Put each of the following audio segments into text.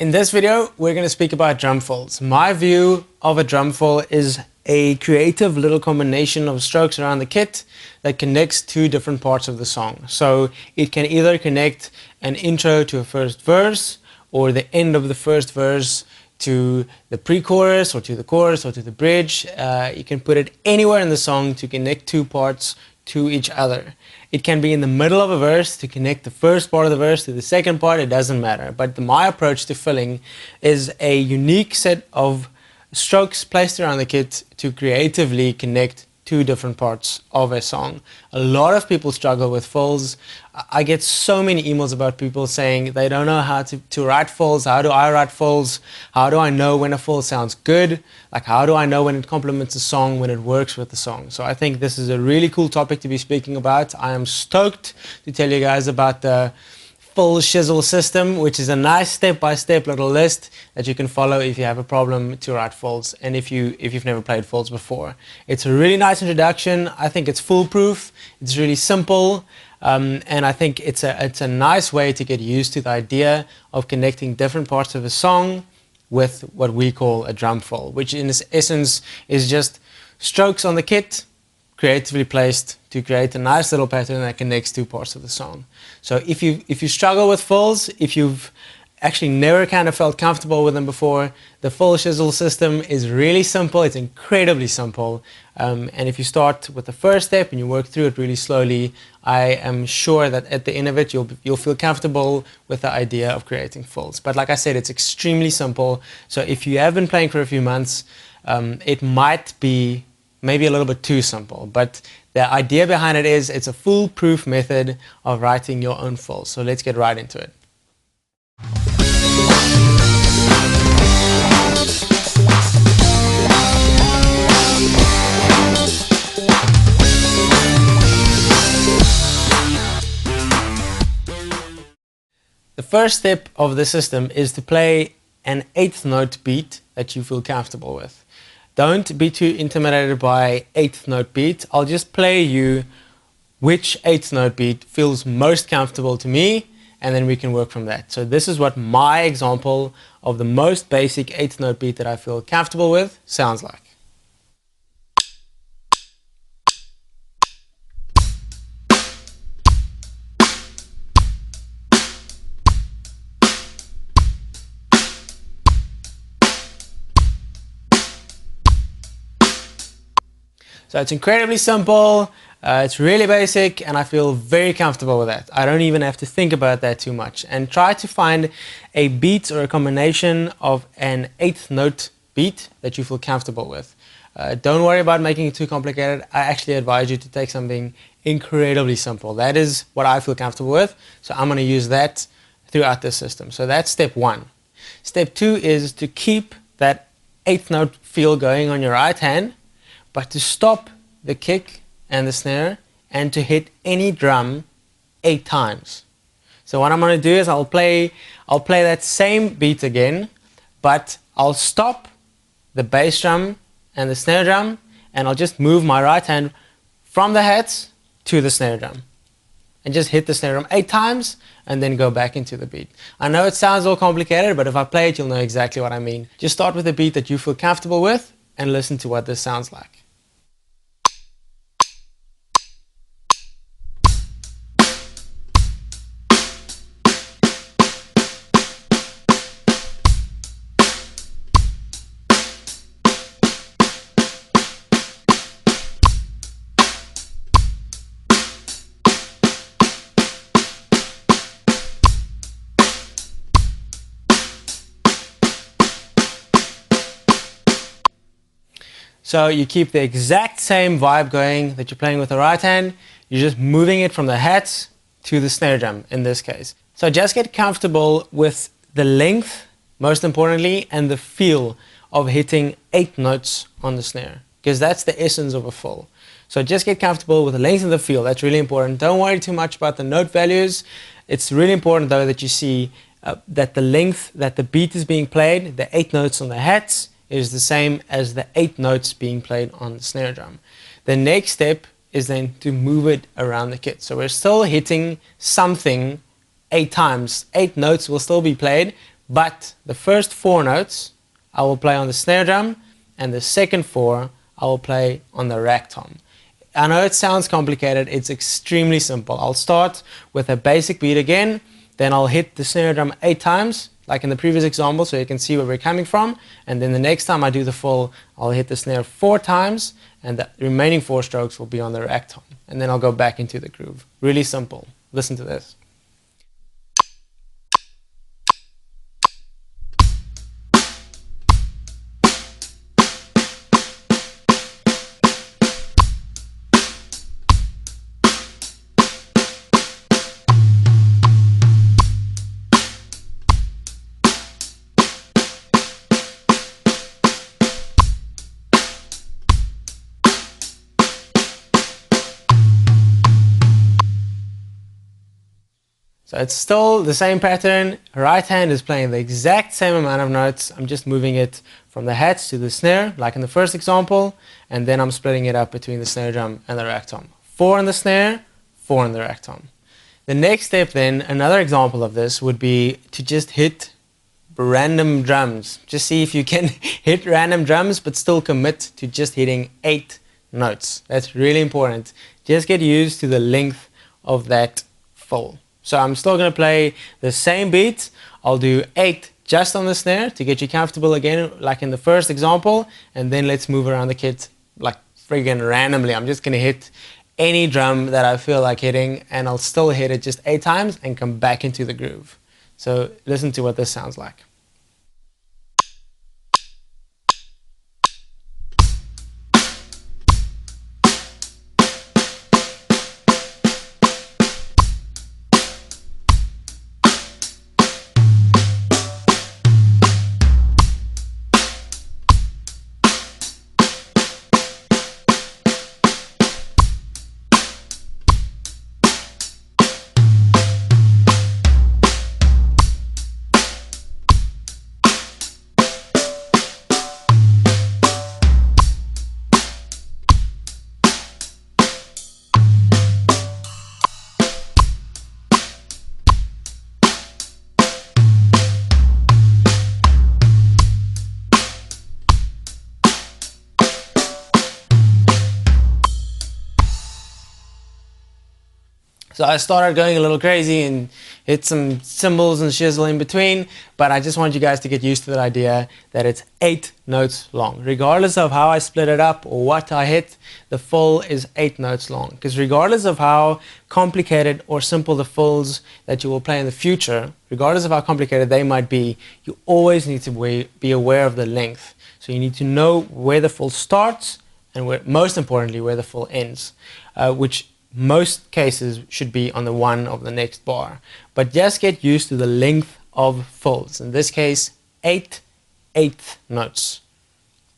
In this video, we're going to speak about drum fills. My view of a drum fill is a creative little combination of strokes around the kit that connects two different parts of the song. So it can either connect an intro to a first verse, or the end of the first verse to the pre-chorus, or to the chorus, or to the bridge. You can put it anywhere in the song to connect two parts to each other. It can be in the middle of a verse to connect the first part of the verse to the second part. It doesn't matter. But my approach to filling is a unique set of strokes placed around the kit to creatively connect two different parts of a song. A lot of people struggle with fills. I get so many emails about people saying they don't know how to write fills. How do I write fills? How do I know when a fill sounds good? Like, how do I know when it complements a song, when it works with the song? So I think this is a really cool topic to be speaking about. I am stoked to tell you guys about the fill Shizzle system, which is a nice step-by-step little list that you can follow if you have a problem to write fills and if you've never played fills before. It's a really nice introduction. I think it's foolproof. It's really simple, and I think it's a nice way to get used to the idea of connecting different parts of a song with what we call a drum fill, which in its essence is just strokes on the kit creatively placed to create a nice little pattern that connects two parts of the song. So if you struggle with fills, if you've actually never kind of felt comfortable with them before, the fill Shizzle system is really simple. It's incredibly simple. And if you start with the first step and you work through it really slowly, I am sure that at the end of it, you'll feel comfortable with the idea of creating fills. But like I said, it's extremely simple. So if you have been playing for a few months, it might be maybe a little bit too simple, but the idea behind it is it's a foolproof method of writing your own fills. So let's get right into it. The first step of the system is to play an eighth note beat that you feel comfortable with. Don't be too intimidated by eighth note beat. I'll just play you which eighth note beat feels most comfortable to me, and then we can work from that. So this is what my example of the most basic eighth note beat that I feel comfortable with sounds like. So it's incredibly simple, it's really basic, and I feel very comfortable with that. I don't even have to think about that too much. And try to find a beat or a combination of an eighth note beat that you feel comfortable with. Don't worry about making it too complicated. I actually advise you to take something incredibly simple. That is what I feel comfortable with, so I'm going to use that throughout this system. So that's step one. Step two is to keep that eighth note feel going on your right hand, but to stop the kick and the snare and to hit any drum 8 times. So what I'm going to do is I'll play that same beat again, but I'll stop the bass drum and the snare drum, and I'll just move my right hand from the hats to the snare drum and just hit the snare drum 8 times and then go back into the beat. I know it sounds all complicated, but if I play it, you'll know exactly what I mean. Just start with a beat that you feel comfortable with and listen to what this sounds like. So you keep the exact same vibe going that you're playing with the right hand. You're just moving it from the hats to the snare drum in this case. So just get comfortable with the length, most importantly, and the feel of hitting 8 notes on the snare, because that's the essence of a fill. So just get comfortable with the length and the feel. That's really important. Don't worry too much about the note values. It's really important though that you see that the length that the beat is being played, the 8 notes on the hats, is the same as the 8 notes being played on the snare drum. The next step is then to move it around the kit. So we're still hitting something 8 times. 8 notes will still be played, but the first 4 notes I will play on the snare drum, and the second 4 I will play on the rack tom. I know it sounds complicated, it's extremely simple. I'll start with a basic beat again, then I'll hit the snare drum 8 times, like in the previous example, so you can see where we're coming from, and then the next time I do the full, I'll hit the snare 4 times, and the remaining 4 strokes will be on the rack tom, and then I'll go back into the groove. Really simple. Listen to this. So it's still the same pattern. Right hand is playing the exact same amount of notes. I'm just moving it from the hats to the snare, like in the first example, and then I'm splitting it up between the snare drum and the rack tom. 4 on the snare, 4 on the rack tom. The next step then, another example of this would be to just hit random drums. Just see if you can hit random drums, but still commit to just hitting 8 notes. That's really important. Just get used to the length of that fill. So I'm still going to play the same beat. I'll do 8 just on the snare to get you comfortable again, like in the first example, and then let's move around the kit like friggin' randomly. I'm just going to hit any drum that I feel like hitting, and I'll still hit it just 8 times and come back into the groove. So listen to what this sounds like. So I started going a little crazy and hit some cymbals and shizzle in between, but I just want you guys to get used to that idea that it's 8 notes long. Regardless of how I split it up or what I hit, the fill is 8 notes long. Because regardless of how complicated or simple the fills that you will play in the future, regardless of how complicated they might be, you always need to be aware of the length. So you need to know where the fill starts and where, most importantly, where the fill ends, which most cases should be on the one of the next bar. But just get used to the length of fills. In this case, 8 eighth notes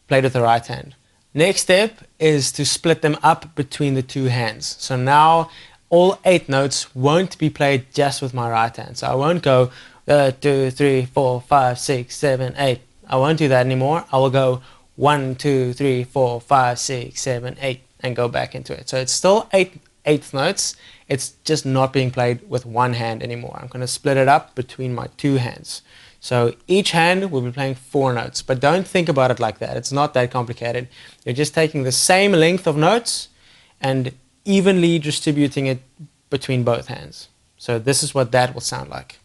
played with the right hand. Next step is to split them up between the 2 hands. So now all 8 notes won't be played just with my right hand. So I won't go 2, 3, 4, 5, 6, 7, 8. I won't do that anymore. I will go 1, 2, 3, 4, 5, 6, 7, 8 and go back into it. So it's still 8 eighth notes. It's just not being played with one hand anymore. I'm going to split it up between my 2 hands. So each hand will be playing 4 notes, but don't think about it like that. It's not that complicated. You're just taking the same length of notes and evenly distributing it between both hands. So this is what that will sound like.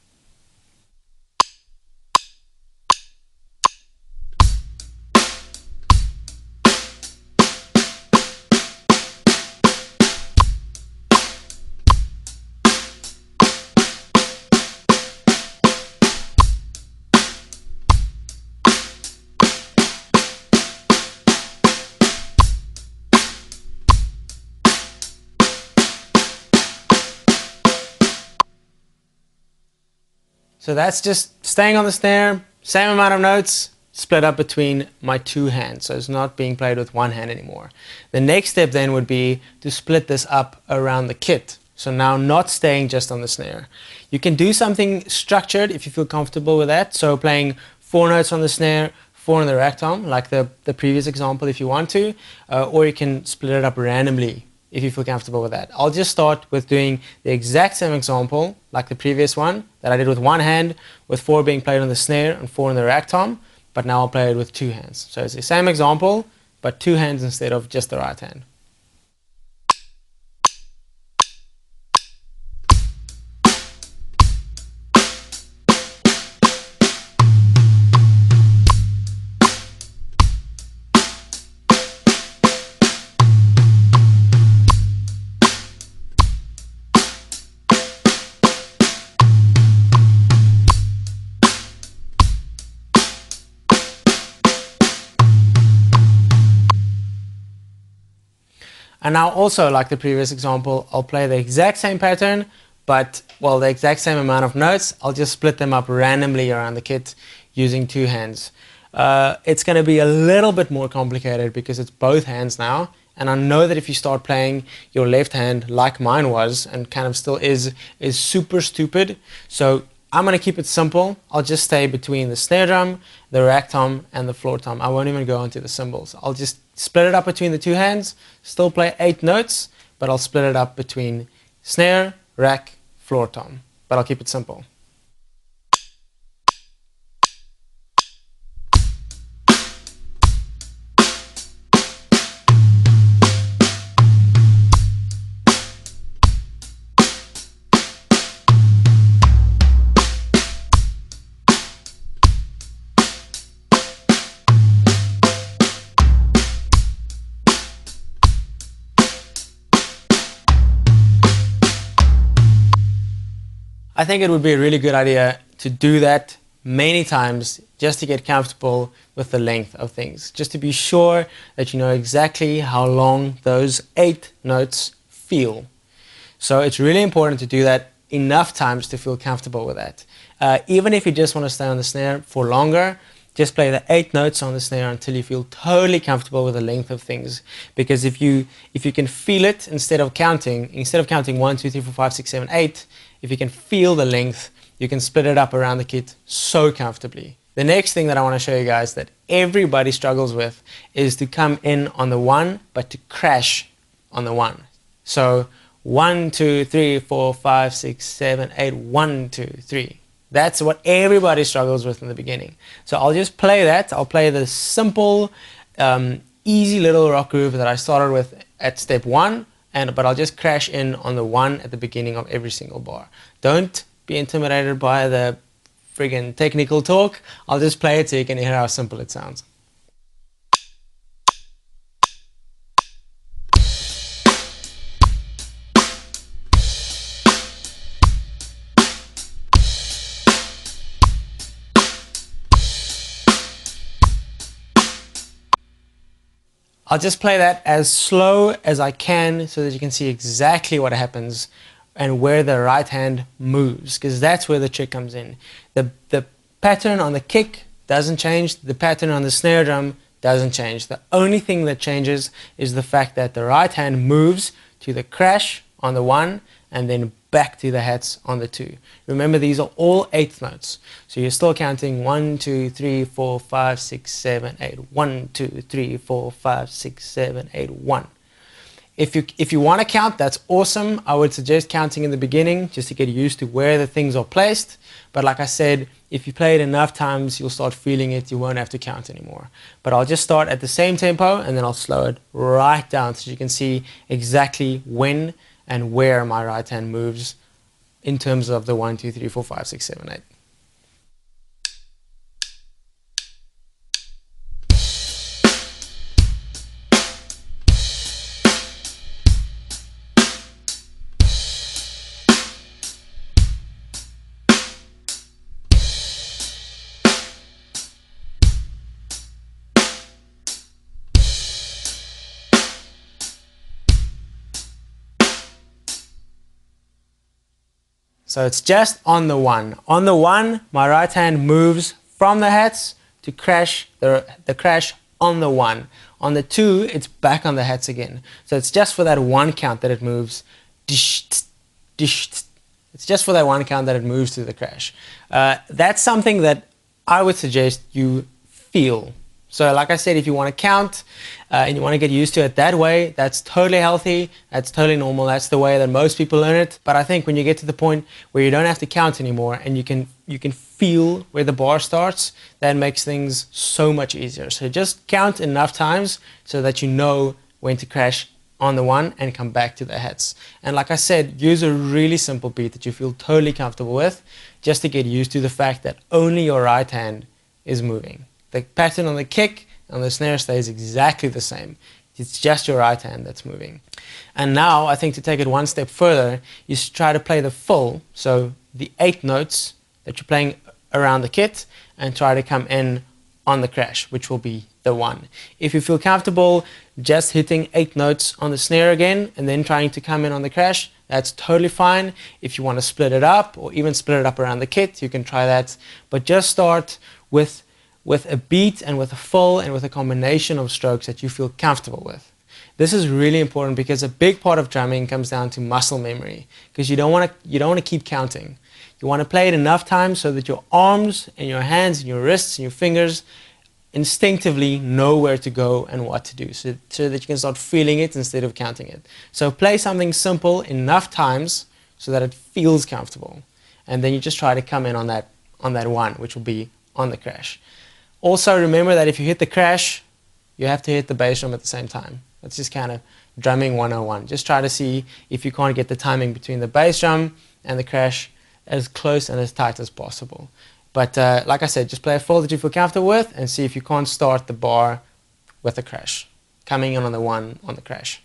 So that's just staying on the snare, same amount of notes, split up between my 2 hands. So it's not being played with one hand anymore. The next step then would be to split this up around the kit. So now not staying just on the snare. You can do something structured if you feel comfortable with that. So playing 4 notes on the snare, 4 on the rack tom, like the previous example if you want to. Or you can split it up randomly if you feel comfortable with that. I'll just start with doing the exact same example like the previous one that I did with one hand, with 4 being played on the snare and 4 on the rack tom, but now I'll play it with 2 hands. So it's the same example, but 2 hands instead of just the right hand. And now also, like the previous example, I'll play the exact same pattern, but, well, the exact same amount of notes. I'll just split them up randomly around the kit using 2 hands. It's going to be a little bit more complicated because it's both hands now. And I know that if you start playing your left hand like mine was, and kind of still is super stupid. So I'm going to keep it simple. I'll just stay between the snare drum, the rack tom, and the floor tom. I won't even go into the cymbals. I'll just split it up between the 2 hands, still play 8 notes, but I'll split it up between snare, rack, floor tom. But I'll keep it simple. I think it would be a really good idea to do that many times just to get comfortable with the length of things, just to be sure that you know exactly how long those 8 notes feel. So it's really important to do that enough times to feel comfortable with that. Even if you just want to stay on the snare for longer, just play the 8 notes on the snare until you feel totally comfortable with the length of things. Because if you can feel it instead of counting 1, 2, 3, 4, 5, 6, 7, 8, if you can feel the length, you can split it up around the kit so comfortably. The next thing that I want to show you guys that everybody struggles with is to come in on the 1, but to crash on the 1. So 1, 2, 3, 4, 5, 6, 7, 8, 1, 2, 3. That's what everybody struggles with in the beginning. So I'll just play that. I'll play the simple, easy little rock groove that I started with at step 1. But I'll just crash in on the 1 at the beginning of every single bar. Don't be intimidated by the friggin' technical talk. I'll just play it so you can hear how simple it sounds. I'll just play that as slow as I can so that you can see exactly what happens and where the right hand moves, because that's where the trick comes in. The pattern on the kick doesn't change, the pattern on the snare drum doesn't change. The only thing that changes is the fact that the right hand moves to the crash on the 1 and then back to the hats on the 2. Remember, these are all 8th notes. So you're still counting 1, 2, 3, 4, 5, 6, 7, 8. 1, 2, 3, 4, 5, 6, 7, 8, 1. If you want to count, that's awesome. I would suggest counting in the beginning just to get used to where the things are placed. But like I said, if you play it enough times, you'll start feeling it. You won't have to count anymore. But I'll just start at the same tempo and then I'll slow it right down so you can see exactly when and where my right hand moves in terms of the 1, 2, 3, 4, 5, 6, 7, 8. So it's just on the 1. On the 1, my right hand moves from the hats to crash the crash on the 1. On the 2, it's back on the hats again. So it's just for that 1 count that it moves. It's just for that 1 count that it moves to the crash. That's something that I would suggest you feel. So like I said, if you want to count and you want to get used to it that way, that's totally healthy, that's totally normal, that's the way that most people learn it. But I think when you get to the point where you don't have to count anymore and you can feel where the bar starts, that makes things so much easier. So just count enough times so that you know when to crash on the one and come back to the hits. And like I said, use a really simple beat that you feel totally comfortable with, just to get used to the fact that only your right hand is moving. The pattern on the kick and the snare stays exactly the same. It's just your right hand that's moving. And now I think to take it one step further, you try to play the full, so the 8 notes that you're playing around the kit, and try to come in on the crash, which will be the 1. If you feel comfortable just hitting 8 notes on the snare again and then trying to come in on the crash, that's totally fine. If you want to split it up or even split it up around the kit, you can try that. But just start with a beat and with a full and with a combination of strokes that you feel comfortable with. This is really important because a big part of drumming comes down to muscle memory, because you don't want to keep counting. You want to play it enough times so that your arms and your hands and your wrists and your fingers instinctively know where to go and what to do, so that you can start feeling it instead of counting it. So play something simple enough times so that it feels comfortable, and then you just try to come in on that 1, which will be on the crash. Also remember that if you hit the crash, you have to hit the bass drum at the same time. That's just kind of drumming 101. Just try to see if you can't get the timing between the bass drum and the crash as close and as tight as possible. But like I said, just play a full that you feel comfortable with and see if you can't start the bar with a crash, coming in on the 1 on the crash.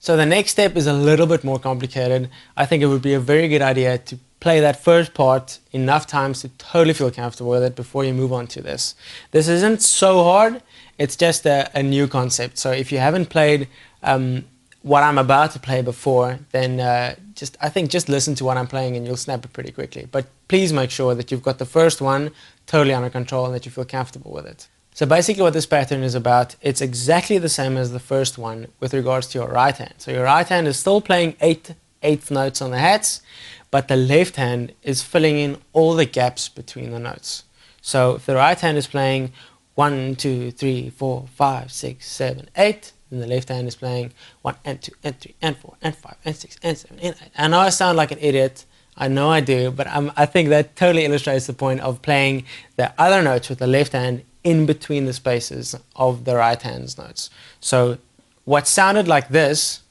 So the next step is a little bit more complicated. I think it would be a very good idea to play that first part enough times to totally feel comfortable with it before you move on to this. This isn't so hard, it's just a new concept. So if you haven't played what I'm about to play before, then I think just listen to what I'm playing and you'll snap it pretty quickly. But please make sure that you've got the first one totally under control and that you feel comfortable with it. So basically what this pattern is about, it's exactly the same as the first one with regards to your right hand. So your right hand is still playing 8 notes on the hats, but the left hand is filling in all the gaps between the notes. So if the right hand is playing 1, 2, 3, 4, 5, 6, 7, 8, then the left hand is playing 1 and 2 and 3 and 4 and 5 and 6 and 7 and 8. I know I sound like an idiot, I know I do, but I think that totally illustrates the point of playing the other notes with the left hand in between the spaces of the right hand's notes. So what sounded like this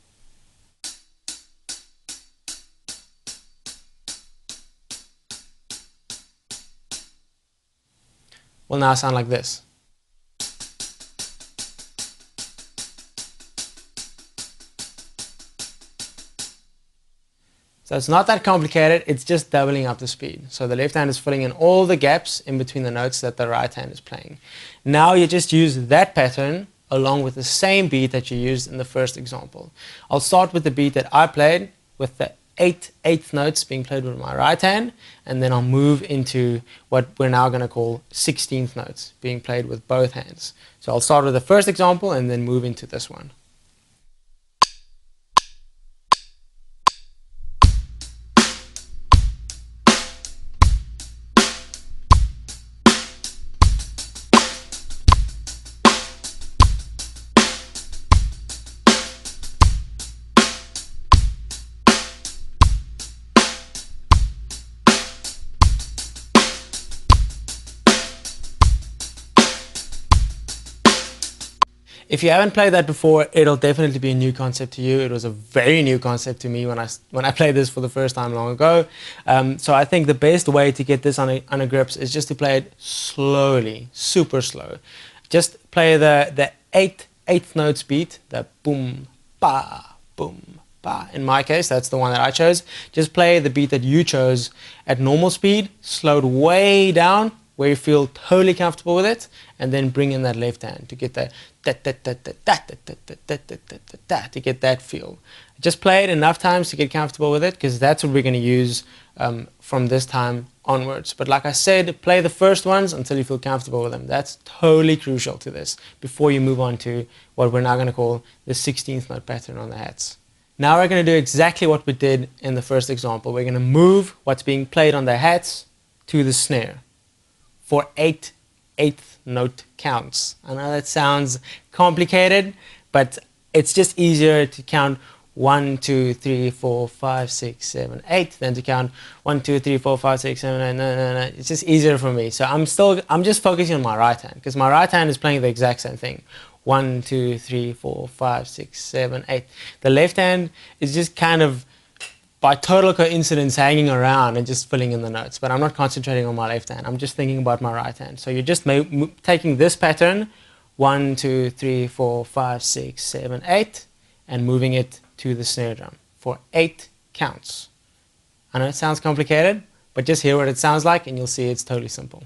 will now sound like this. So it's not that complicated, it's just doubling up the speed. So the left hand is filling in all the gaps in between the notes that the right hand is playing. Now you just use that pattern along with the same beat that you used in the first example. I'll start with the beat that I played with the 8th notes being played with my right hand, and then I'll move into what we're now going to call 16th notes being played with both hands. So I'll start with the first example and then move into this one. If you haven't played that before, it'll definitely be a new concept to you. It was a very new concept to me when I played this for the first time long ago. So I think the best way to get this on a grips is just to play it slowly, super slow. Just play the eighth notes beat, the boom, ba, boom, ba. In my case, that's the one that I chose. Just play the beat that you chose at normal speed, slowed way down, where you feel totally comfortable with it, and then bring in that left hand to get that to get that feel. Just play it enough times to get comfortable with it, because that's what we're going to use from this time onwards. But like I said, play the first ones until you feel comfortable with them. That's totally crucial to this before you move on to what we're now going to call the 16th note pattern on the hats. Now we're going to do exactly what we did in the first example. We're going to move what's being played on the hats to the snare for 8 eighth note counts. I know that sounds complicated, but it's just easier to count 1, 2, 3, 4, 5, 6, 7, 8 than to count 1, 2, 3, 4, 5, 6, 7, 8. No. It's just easier for me. So I'm just focusing on my right hand, because my right hand is playing the exact same thing. 1, 2, 3, 4, 5, 6, 7, 8. The left hand is just kind of by total coincidence hanging around and just filling in the notes, but I'm not concentrating on my left hand. I'm just thinking about my right hand. So you're just taking this pattern, 1, 2, 3, 4, 5, 6, 7, 8, and moving it to the snare drum for 8 counts. I know it sounds complicated, but just hear what it sounds like and you'll see it's totally simple.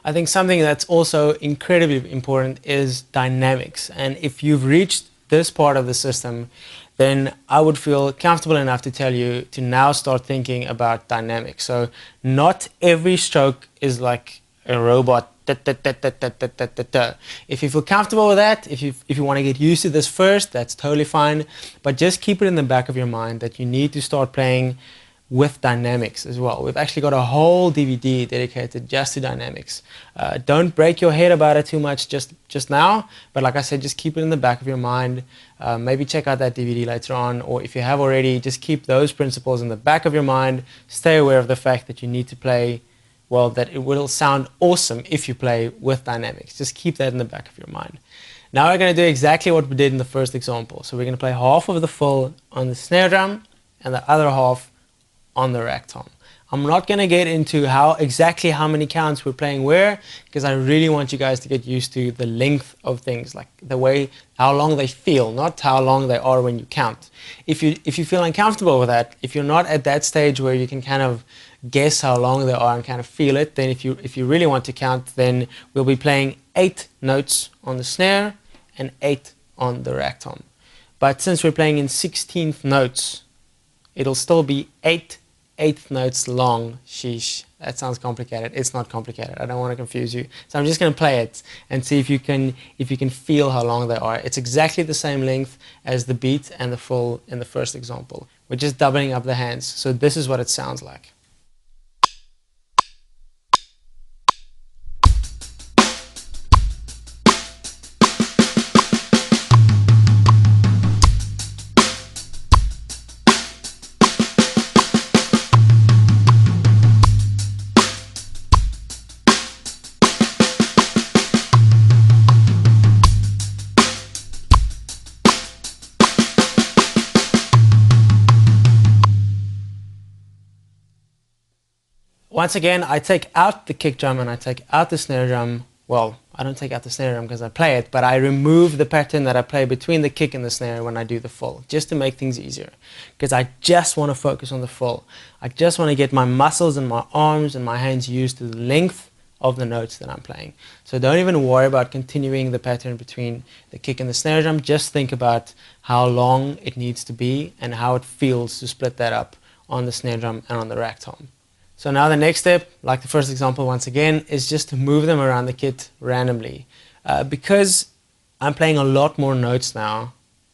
I think something that's also incredibly important is dynamics. And if you've reached this part of the system, then I would feel comfortable enough to tell you to now start thinking about dynamics. So not every stroke is like a robot. If you feel comfortable with that, if you want to get used to this first, that's totally fine. But just keep it in the back of your mind that you need to start playing with dynamics as well. We've actually got a whole DVD dedicated just to dynamics. Don't break your head about it too much just now, but like I said, just keep it in the back of your mind. Maybe check out that DVD later on, or if you have already, just keep those principles in the back of your mind. Stay aware of the fact that you need to play, well, that it will sound awesome if you play with dynamics. Just keep that in the back of your mind. Now we're going to do exactly what we did in the first example. So we're going to play half of the full on the snare drum and the other half on the rack tom. I'm not going to get into exactly how many counts we're playing where, because I really want you guys to get used to the length of things, like the way, how long they feel, not how long they are when you count. If you feel uncomfortable with that, if you're not at that stage where you can kind of guess how long they are and kind of feel it, then if you really want to count, then we'll be playing 8 notes on the snare and 8 on the rack tom. But since we're playing in 16th notes, it'll still be 8 eighth notes long. Sheesh, that sounds complicated. It's not complicated. I don't want to confuse you. So I'm just going to play it and see if you can feel how long they are. It's exactly the same length as the beat and the full in the first example. We're just doubling up the hands. So this is what it sounds like. Once again, I take out the kick drum and I take out the snare drum. Well, I don't take out the snare drum because I play it, but I remove the pattern that I play between the kick and the snare when I do the full, just to make things easier. Because I just want to focus on the full. I just want to get my muscles and my arms and my hands used to the length of the notes that I'm playing. So don't even worry about continuing the pattern between the kick and the snare drum. Just think about how long it needs to be and how it feels to split that up on the snare drum and on the rack tom. So now the next step, like the first example once again, is just to move them around the kit randomly. Because I'm playing a lot more notes now,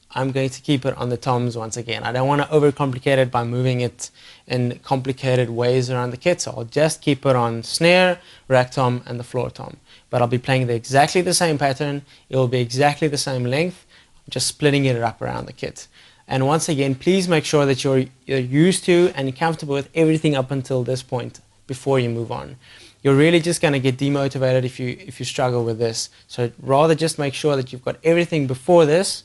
I'm going to keep it on the toms once again. I don't want to overcomplicate it by moving it in complicated ways around the kit, so I'll just keep it on snare, rack tom, and the floor tom. But I'll be playing exactly the same pattern. It will be exactly the same length. I'm just splitting it up around the kit. And once again, please make sure that you're used to and comfortable with everything up until this point before you move on. You're really just going to get demotivated if you struggle with this. So rather just make sure that you've got everything before this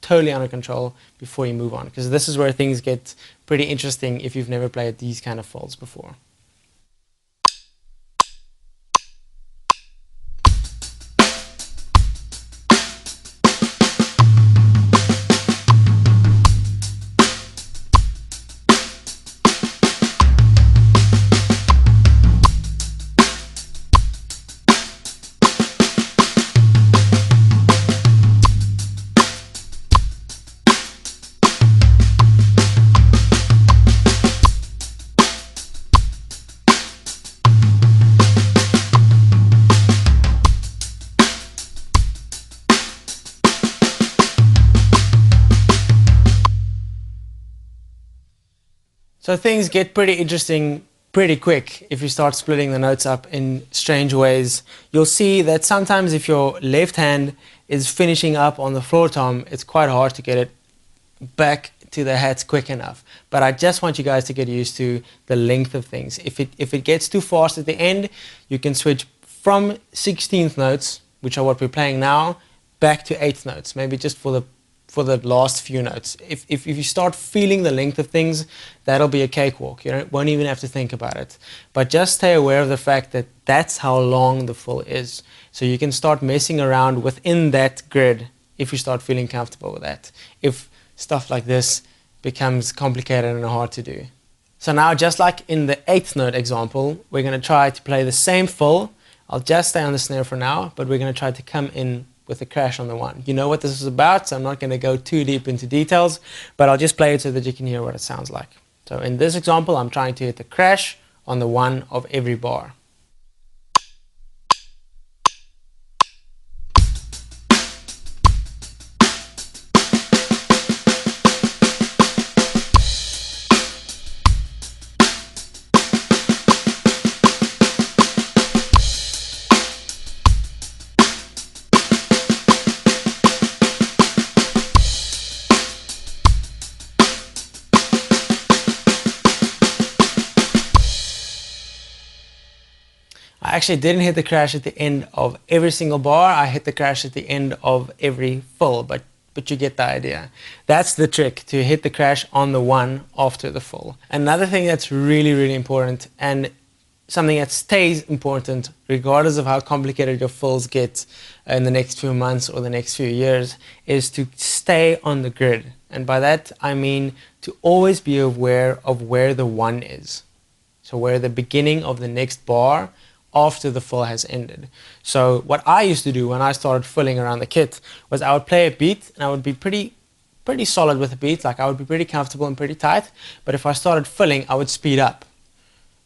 totally under control before you move on, because this is where things get pretty interesting if you've never played these kind of folds before. So things get pretty interesting pretty quick if you start splitting the notes up in strange ways. You'll see that sometimes if your left hand is finishing up on the floor tom, it's quite hard to get it back to the hats quick enough. But I just want you guys to get used to the length of things. If it gets too fast at the end, you can switch from 16th notes, which are what we're playing now, back to 8th notes, maybe just for the last few notes. If you start feeling the length of things, that'll be a cakewalk. You won't even have to think about it. But just stay aware of the fact that that's how long the fill is. So you can start messing around within that grid if you start feeling comfortable with that. If stuff like this becomes complicated and hard to do. So now, just like in the 8th note example, we're going to try to play the same fill. I'll just stay on the snare for now, but we're going to try to come in with a crash on the 1. You know what this is about, so I'm not going to go too deep into details, but I'll just play it so that you can hear what it sounds like. So in this example, I'm trying to hit the crash on the 1 of every bar. I actually didn't hit the crash at the end of every single bar. I hit the crash at the end of every fill, but you get the idea. That's the trick, to hit the crash on the 1 after the fill. Another thing that's really, really important, and something that stays important regardless of how complicated your fills get in the next few months or the next few years, is to stay on the grid. And by that, I mean to always be aware of where the 1 is. So where the beginning of the next bar after the fill has ended. So what I used to do when I started filling around the kit was I would play a beat and I would be pretty solid with the beat, like I would be pretty comfortable and pretty tight, but if I started filling, I would speed up.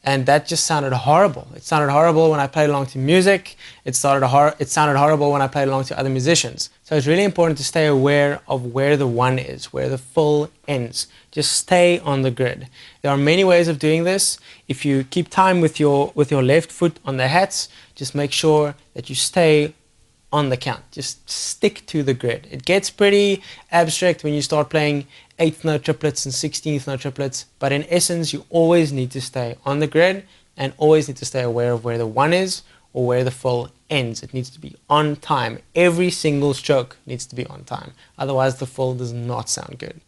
And that just sounded horrible. It sounded horrible when I played along to music. It sounded horrible when I played along to other musicians. So it's really important to stay aware of where the 1 is, where the fill ends. Just stay on the grid. There are many ways of doing this. If you keep time with your left foot on the hats, just make sure that you stay on the count. Just stick to the grid. It gets pretty abstract when you start playing 8th note triplets and 16th note triplets, but in essence, you always need to stay on the grid and always need to stay aware of where the 1 is or where the fill ends. It needs to be on time. Every single stroke needs to be on time. Otherwise, the fill does not sound good.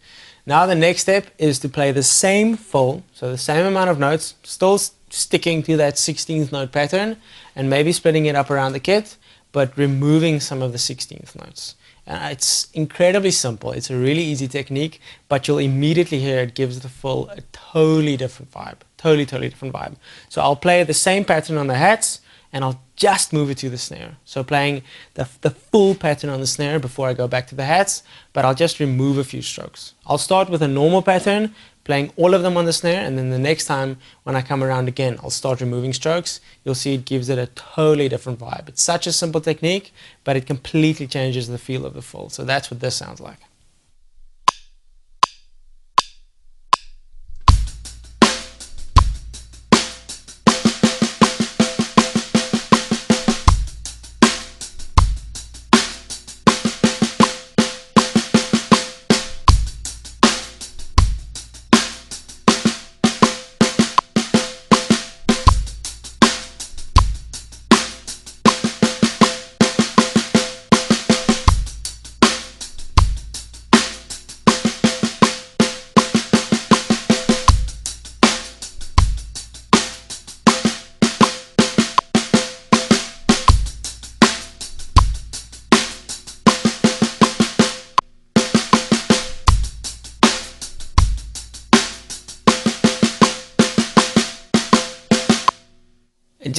Now the next step is to play the same fill, so the same amount of notes, still sticking to that 16th note pattern and maybe splitting it up around the kit, but removing some of the 16th notes. It's incredibly simple. It's a really easy technique, but you'll immediately hear it gives the fill a totally different vibe. Totally different vibe. So I'll play the same pattern on the hats and I'll just move it to the snare. So playing the full pattern on the snare before I go back to the hats, but I'll just remove a few strokes. I'll start with a normal pattern, playing all of them on the snare, and then the next time when I come around again, I'll start removing strokes. You'll see it gives it a totally different vibe. It's such a simple technique, but it completely changes the feel of the fill. So that's what this sounds like.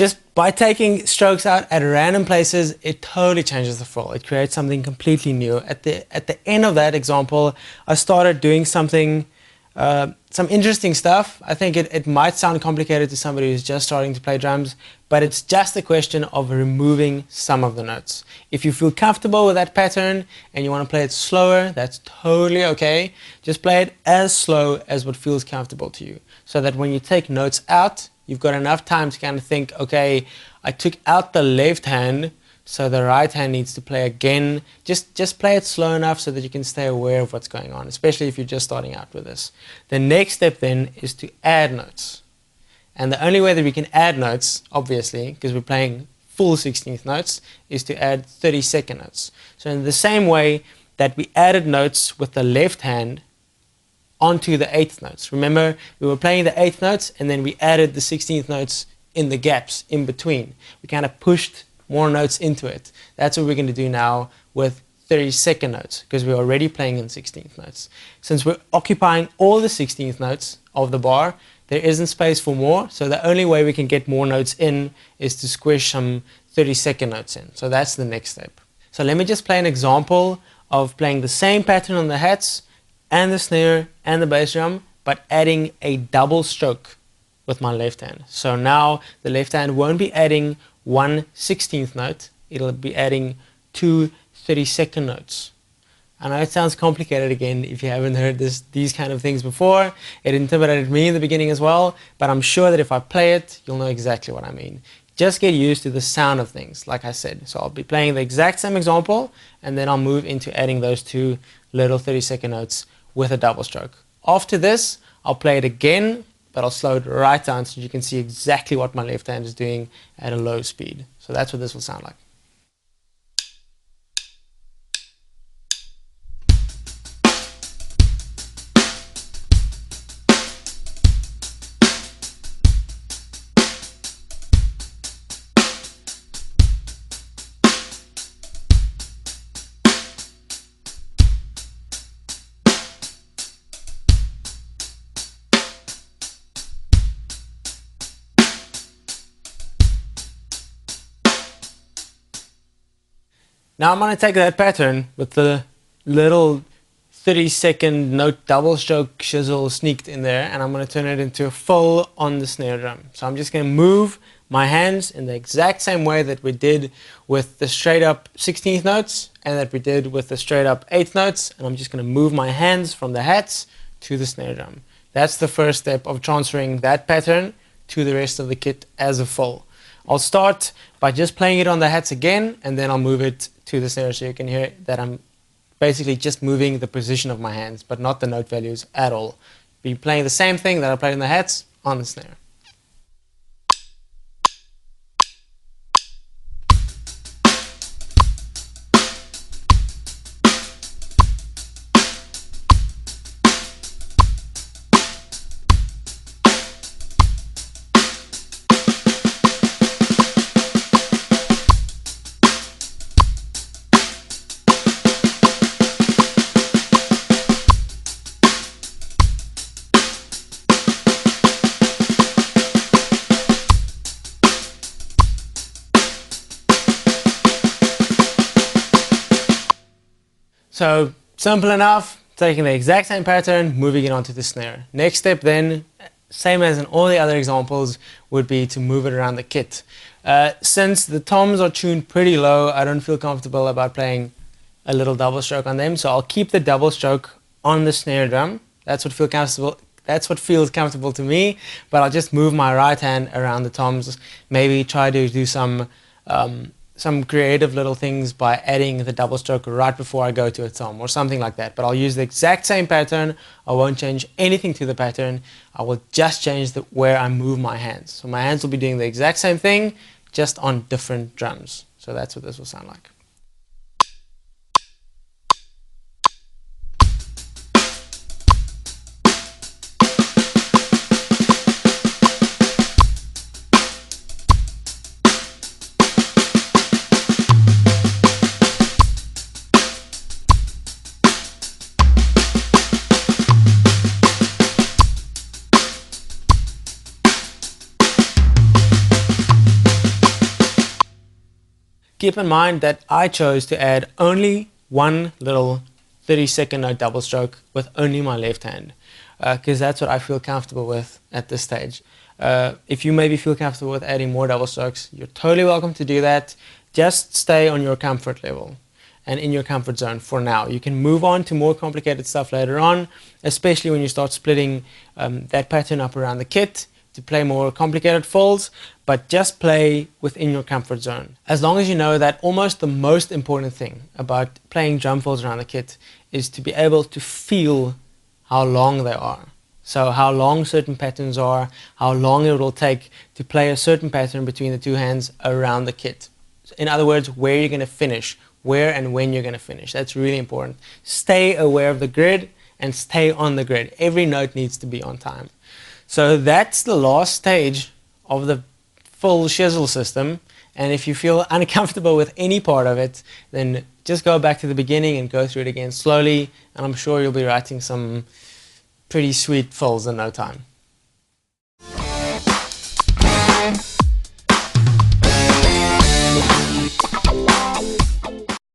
just by taking strokes out at random places, it totally changes the fill. It creates something completely new. At the end of that example, I started doing something, some interesting stuff. I think it might sound complicated to somebody who's just starting to play drums, but it's just a question of removing some of the notes. If you feel comfortable with that pattern and you want to play it slower, that's totally okay. Just play it as slow as what feels comfortable to you, so that when you take notes out, you've got enough time to kind of think, okay, I took out the left hand, so the right hand needs to play again. Just play it slow enough so that you can stay aware of what's going on, especially if you're just starting out with this. The next step then is to add notes. And the only way that we can add notes, obviously, because we're playing full 16th notes, is to add 32nd notes. So in the same way that we added notes with the left hand onto the 8th notes. Remember, we were playing the 8th notes and then we added the 16th notes in the gaps in between. We kind of pushed more notes into it. That's what we're going to do now with 32nd notes, because we're already playing in 16th notes. Since we're occupying all the 16th notes of the bar, there isn't space for more, so the only way we can get more notes in is to squish some 32nd notes in. So that's the next step. So let me just play an example of playing the same pattern on the hats and the snare and the bass drum, but adding a double stroke with my left hand. So now the left hand won't be adding one 16th note, it'll be adding two 32nd notes. I know it sounds complicated again if you haven't heard these kind of things before. It intimidated me in the beginning as well, but I'm sure that if I play it, you'll know exactly what I mean. Just get used to the sound of things, like I said. So I'll be playing the exact same example, and then I'll move into adding those two little 32nd notes with a double stroke. After this, I'll play it again, but I'll slow it right down so you can see exactly what my left hand is doing at a low speed. So that's what this will sound like. Now I'm going to take that pattern with the little 30-second note double stroke shizzle sneaked in there, and I'm going to turn it into a full on the snare drum. So I'm just going to move my hands in the exact same way that we did with the straight up 16th notes and that we did with the straight up 8th notes, and I'm just going to move my hands from the hats to the snare drum. That's the first step of transferring that pattern to the rest of the kit as a full. I'll start by just playing it on the hats again, and then I'll move it to the snare so you can hear that I'm basically just moving the position of my hands, but not the note values at all. Be playing the same thing that I played in the hats on the snare. So simple enough, taking the exact same pattern, moving it onto the snare. Next step then, same as in all the other examples, would be to move it around the kit. Since the toms are tuned pretty low, I don't feel comfortable about playing a little double stroke on them, so I'll keep the double stroke on the snare drum. That's what feels comfortable to me, but I'll just move my right hand around the toms, maybe try to do some creative little things by adding the double stroke right before I go to a tom or something like that. But I'll use the exact same pattern. I won't change anything to the pattern. I will just change where I move my hands. So my hands will be doing the exact same thing, just on different drums. So that's what this will sound like. Keep in mind that I chose to add only one little 30-second note double stroke with only my left hand, because that's what I feel comfortable with at this stage. If you maybe feel comfortable with adding more double strokes, you're totally welcome to do that. Just stay on your comfort level and in your comfort zone for now. You can move on to more complicated stuff later on, especially when you start splitting that pattern up around the kit to play more complicated fills, but just play within your comfort zone. As long as you know that almost the most important thing about playing drum fills around the kit is to be able to feel how long they are. So how long certain patterns are, how long it will take to play a certain pattern between the two hands around the kit. In other words, where you're going to finish, where and when you're going to finish. That's really important. Stay aware of the grid and stay on the grid. Every note needs to be on time. So that's the last stage of the full Shizzle system. And if you feel uncomfortable with any part of it, then just go back to the beginning and go through it again slowly. And I'm sure you'll be writing some pretty sweet fills in no time.